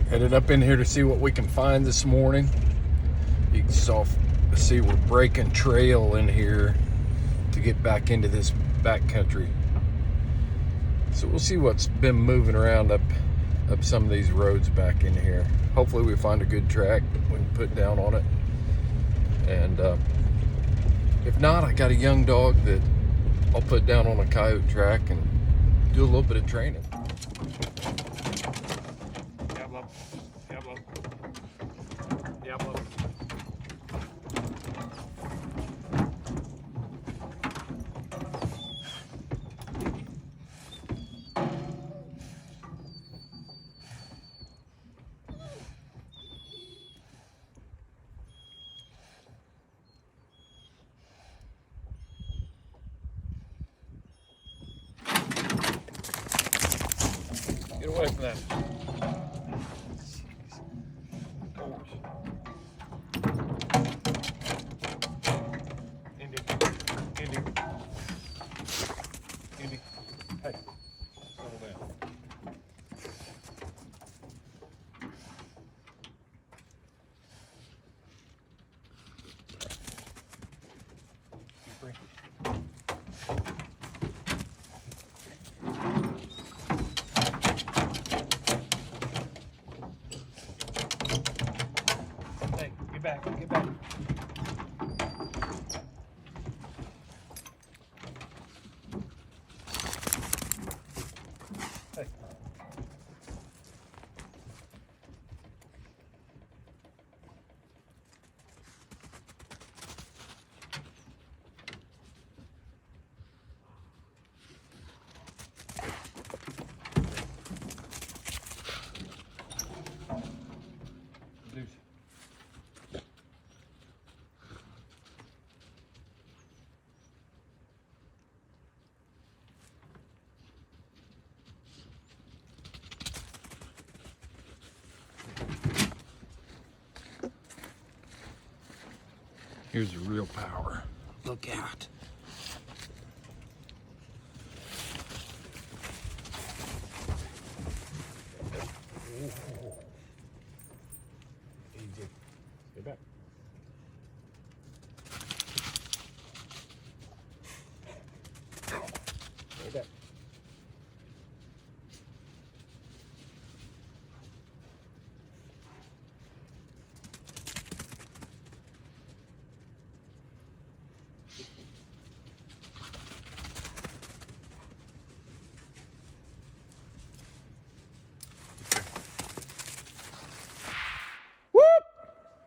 Headed up in here to see what we can find this morning. You can see we're breaking trail in here to get back into this backcountry. So we'll see what's been moving around up some of these roads back in here. Hopefully we find a good track that we can put down on it. And if not, I got a young dog that I'll put down on a coyote track and do a little bit of training. Get away from that. Indy. Hey, settle down. Free. Get back. Hey. Deuce. Here's the real power. Look out. Easy. Get back. Get back.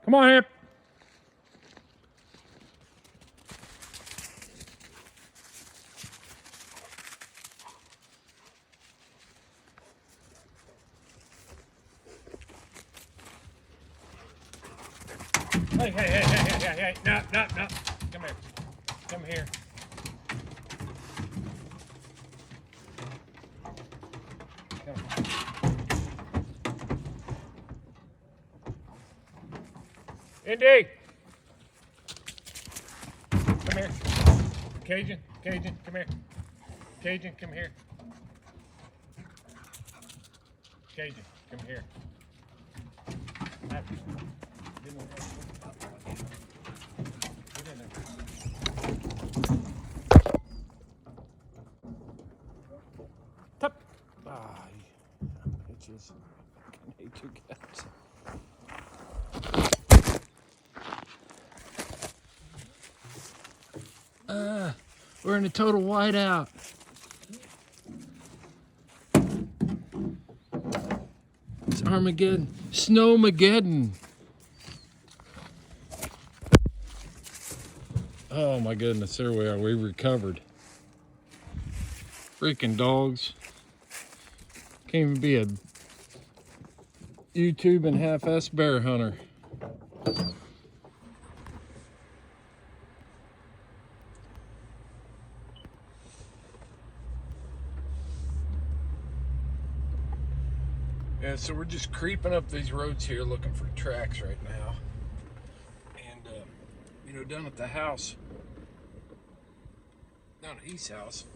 Come on, Hip. Hey. No. Come here. Indy! Come here. Cajun, come here. Cajun, come here. Cajun, come here. Get in there. Tup! Ah, bitches. I hate you guys. We're in a total whiteout. It's Armageddon. Snowmageddon. Oh my goodness, there we are. We recovered. Freaking dogs. Can't even be a YouTube and half-ass bear hunter. Yeah, so we're just creeping up these roads here looking for tracks right now. And, down at the house, down at Heath's house,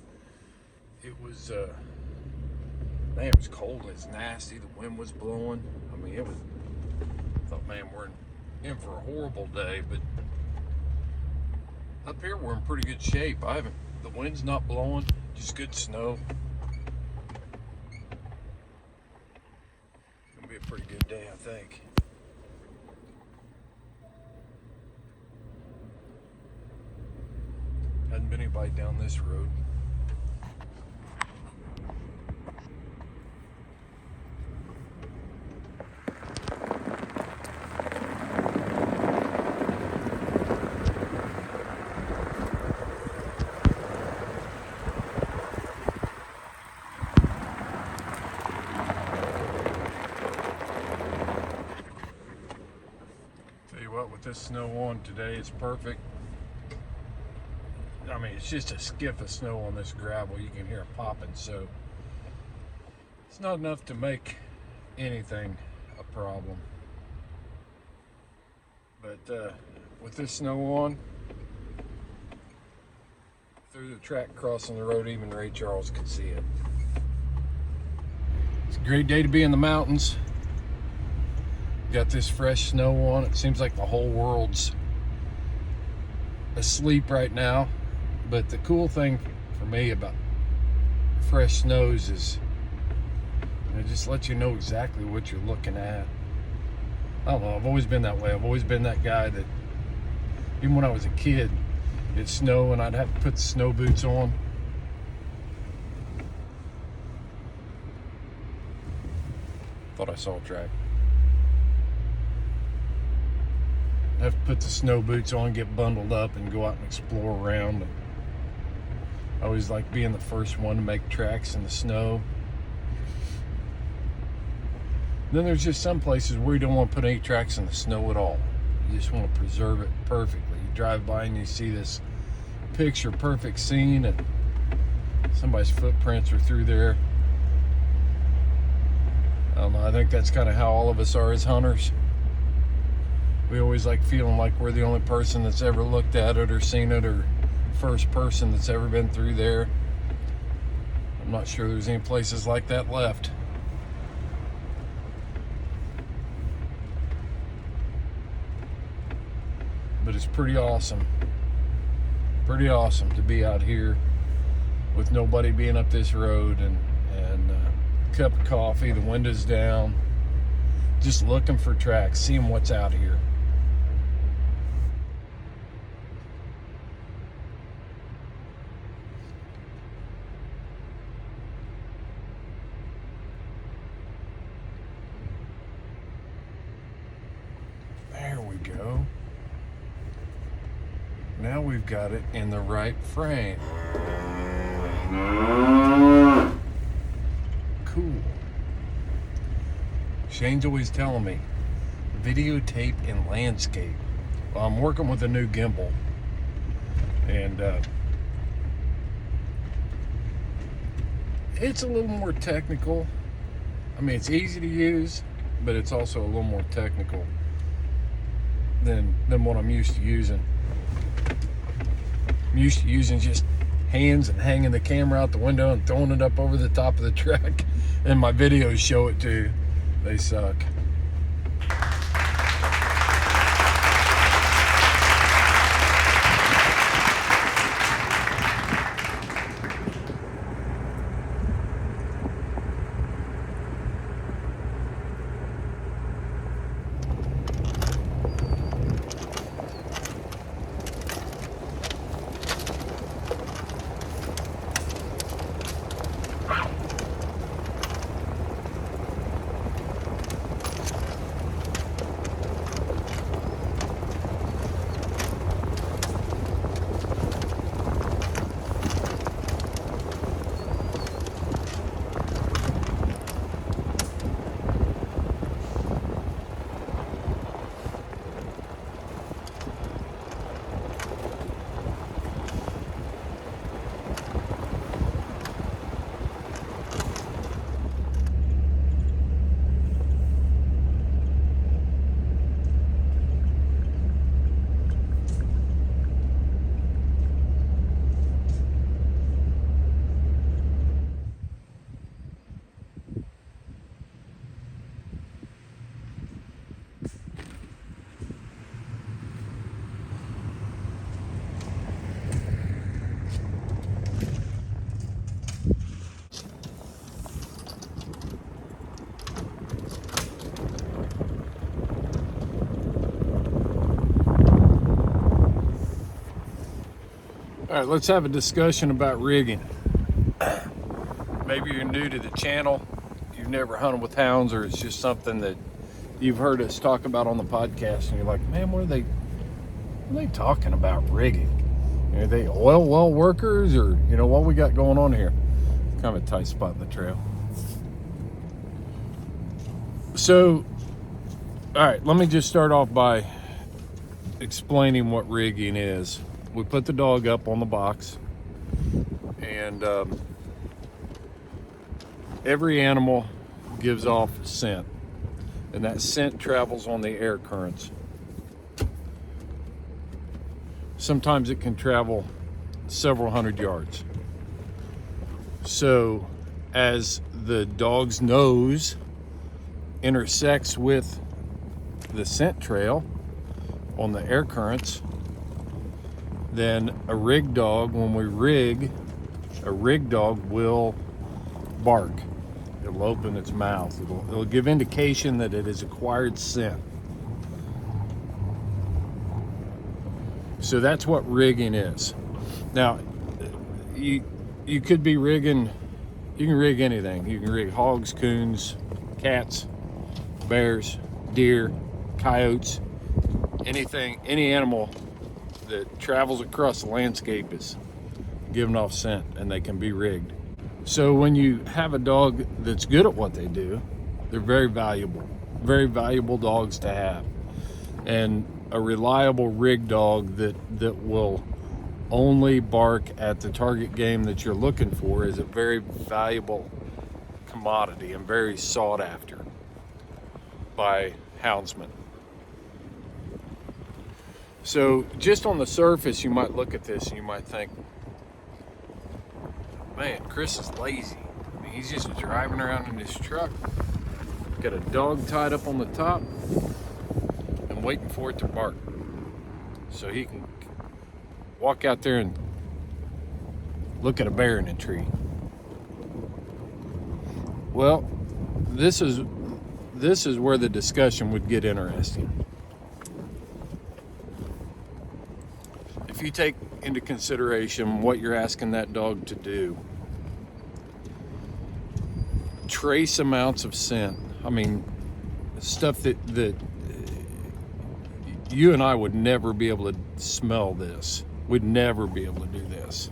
it was Man, it was cold. It's nasty. The wind was blowing. I mean, it was. I thought, man, we're in for a horrible day. But up here, we're in pretty good shape. The wind's not blowing. Just good snow. It's gonna be a pretty good day, I think. Hasn't been anybody down this road. With this snow on today, it's perfect. I mean, it's just a skiff of snow on this gravel. You can hear it popping, so it's not enough to make anything a problem. But with this snow on, through the track crossing the road, even Ray Charles could see it. It's a great day to be in the mountains. Got this fresh snow on. It seems like the whole world's asleep right now. But the cool thing for me about fresh snows is it just lets you know exactly what you're looking at. I don't know, I've always been that way. I've always been that guy that, even when I was a kid, it'd snow and I'd have to put the snow boots on. Thought I saw a track. Have to put the snow boots on, get bundled up, and go out and explore around. And I always like being the first one to make tracks in the snow. And then there's just some places where you don't want to put any tracks in the snow at all. You just want to preserve it perfectly. You drive by and you see this picture perfect scene, and somebody's footprints are through there. I don't know, I think that's kind of how all of us are as hunters. We always like feeling like we're the only person that's ever looked at it or seen it, or first person that's ever been through there. I'm not sure there's any places like that left. But it's pretty awesome. Pretty awesome to be out here with nobody being up this road, and a cup of coffee, the windows down, just looking for tracks, seeing what's out here. There we go. Now we've got it in the right frame. Cool. Shane's always telling me, videotape in landscape. Well, I'm working with a new gimbal, and it's a little more technical. I mean, it's easy to use, but it's also a little more technical than what I'm used to using. I'm used to using just hands and hanging the camera out the window and throwing it up over the top of the track, and my videos show it too. They suck. All right, let's have a discussion about rigging. Maybe you're new to the channel, you've never hunted with hounds, or it's just something that you've heard us talk about on the podcast, and you're like, man, what are they talking about rigging? Are they oil well workers, or what we got going on here? Kind of a tight spot in the trail. So, all right, let me just start off by explaining what rigging is. We put the dog up on the box, and every animal gives off scent, and that scent travels on the air currents. Sometimes it can travel several hundred yards. So as the dog's nose intersects with the scent trail on the air currents, then a rig dog, when we rig, a rig dog will bark. It'll open its mouth. It'll give indication that it has acquired scent. So that's what rigging is. Now, you could be rigging, you can rig anything. You can rig hogs, coons, cats, bears, deer, coyotes, anything, any animal that travels across the landscape is giving off scent, and they can be rigged. So when you have a dog that's good at what they do, they're very valuable dogs to have. And a reliable rig dog that will only bark at the target game that you're looking for is a very valuable commodity and very sought after by houndsmen. So just on the surface, you might look at this and you might think, man, Chris is lazy. I mean, he's just driving around in his truck, got a dog tied up on the top and waiting for it to bark so he can walk out there and look at a bear in a tree. Well, this is where the discussion would get interesting. If you take into consideration what you're asking that dog to do, trace amounts of scent. I mean, stuff that you and I would never be able to smell this. We'd never be able to do this.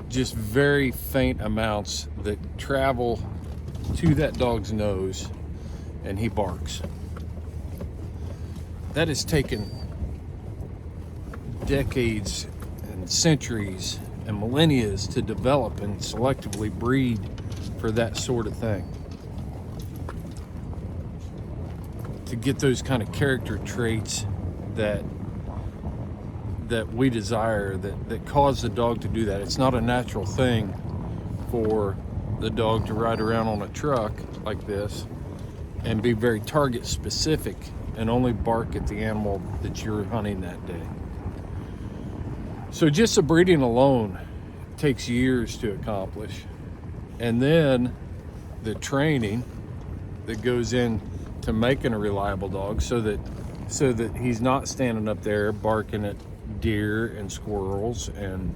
Just very faint amounts that travel to that dog's nose and he barks. That has taken decades and centuries and millennia to develop and selectively breed for that sort of thing. To get those kind of character traits that we desire, that cause the dog to do that. It's not a natural thing for the dog to ride around on a truck like this and be very target specific and only bark at the animal that you're hunting that day. So just the breeding alone takes years to accomplish. And then the training that goes in to making a reliable dog so that he's not standing up there barking at deer and squirrels and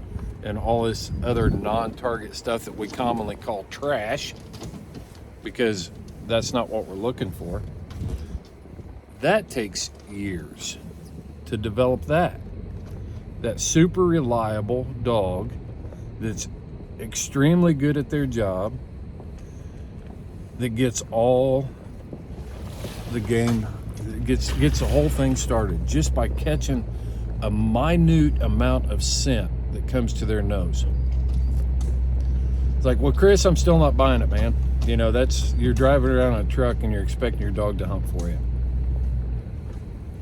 all this other non-target stuff that we commonly call trash, because that's not what we're looking for. That takes years to develop that super reliable dog that's extremely good at their job, that gets all the game, gets the whole thing started just by catching a minute amount of scent that comes to their nose. It's like, well, Chris, I'm still not buying it, man. You're driving around on a truck and you're expecting your dog to hunt for you.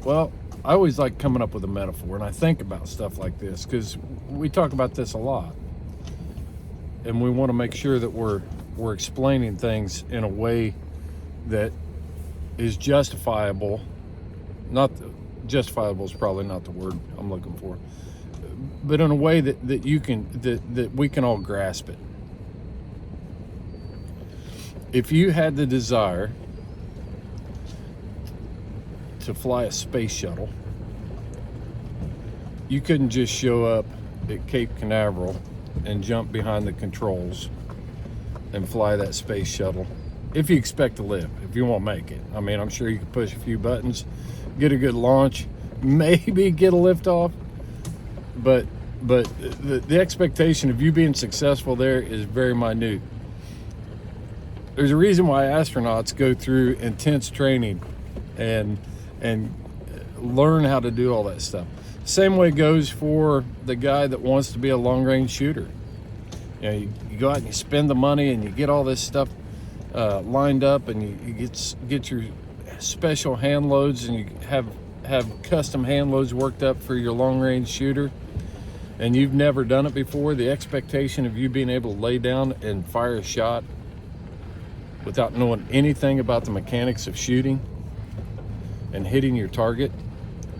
Well, I always like coming up with a metaphor, and I think about stuff like this because we talk about this a lot, and we want to make sure that we're explaining things in a way that is justifiable. Justifiable is probably not the word I'm looking for, but in a way that you can that we can all grasp it. If you had the desire to fly a space shuttle, you couldn't just show up at Cape Canaveral and jump behind the controls and fly that space shuttle if you expect to live, if you won't make it. I mean, I'm sure you can push a few buttons, get a good launch, maybe get a liftoff, but the expectation of you being successful there is very minute. There's a reason why astronauts go through intense training and learn how to do all that stuff. Same way goes for the guy that wants to be a long-range shooter. You know, you go out and you spend the money and you get all this stuff lined up, and you get your special hand loads, and you have custom hand loads worked up for your long-range shooter, and you've never done it before. The expectation of you being able to lay down and fire a shot without knowing anything about the mechanics of shooting and hitting your target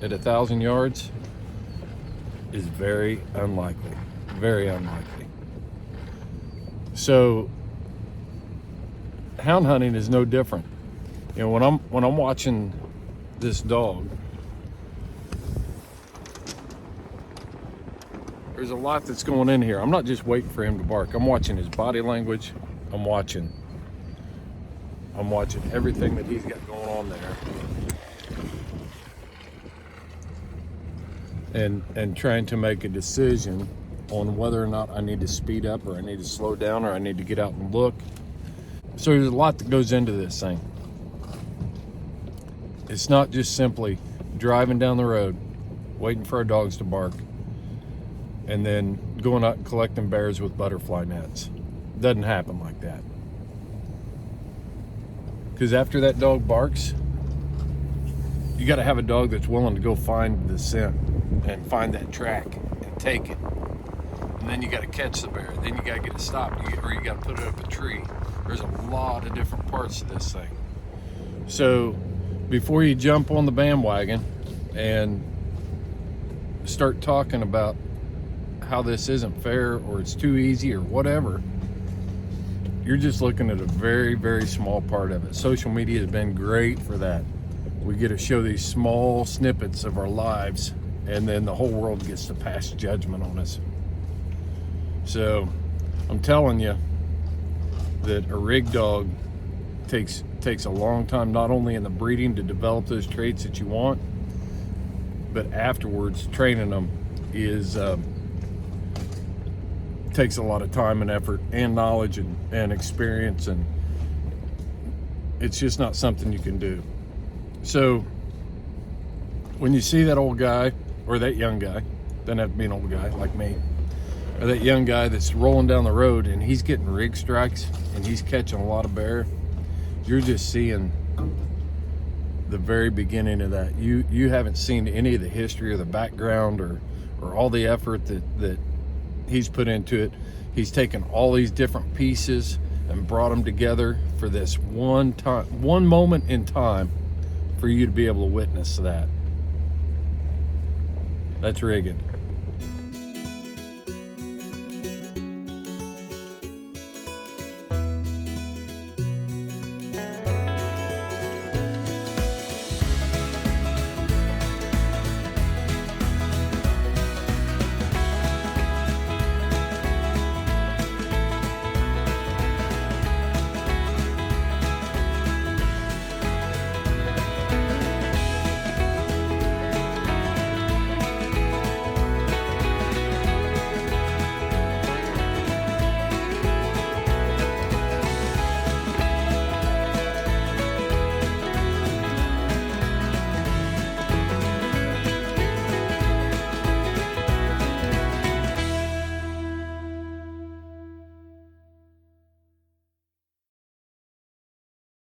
at 1,000 yards is very unlikely, very unlikely. So hound hunting is no different. You know, when I'm watching this dog, there's a lot that's going in here. I'm not just waiting for him to bark. I'm watching his body language. I'm watching everything that he's got going on there. And trying to make a decision on whether or not I need to speed up, or I need to slow down, or I need to get out and look. So there's a lot that goes into this thing. It's not just simply driving down the road, waiting for our dogs to bark, and then going out and collecting bears with butterfly nets. Doesn't happen like that. Because after that dog barks, you got to have a dog that's willing to go find the scent and find that track and take it. And then you got to catch the bear. Then you got to get it stopped, or you got to put it up a tree. There's a lot of different parts to this thing. So before you jump on the bandwagon and start talking about how this isn't fair, or it's too easy, or whatever, you're just looking at a very, very small part of it. Social media has been great for that. We get to show these small snippets of our lives, and then the whole world gets to pass judgment on us. So I'm telling you that a rig dog takes a long time, not only in the breeding to develop those traits that you want, but afterwards training them is takes a lot of time and effort and knowledge and experience, and it's just not something you can do. So when you see that old guy, or that young guy, doesn't have to be an old guy like me, or that young guy that's rolling down the road and he's getting rig strikes and he's catching a lot of bear, you're just seeing the very beginning of that. You haven't seen any of the history or the background or all the effort that he's put into it. He's taken all these different pieces and brought them together for this one moment in time for you to be able to witness that. That's rigging.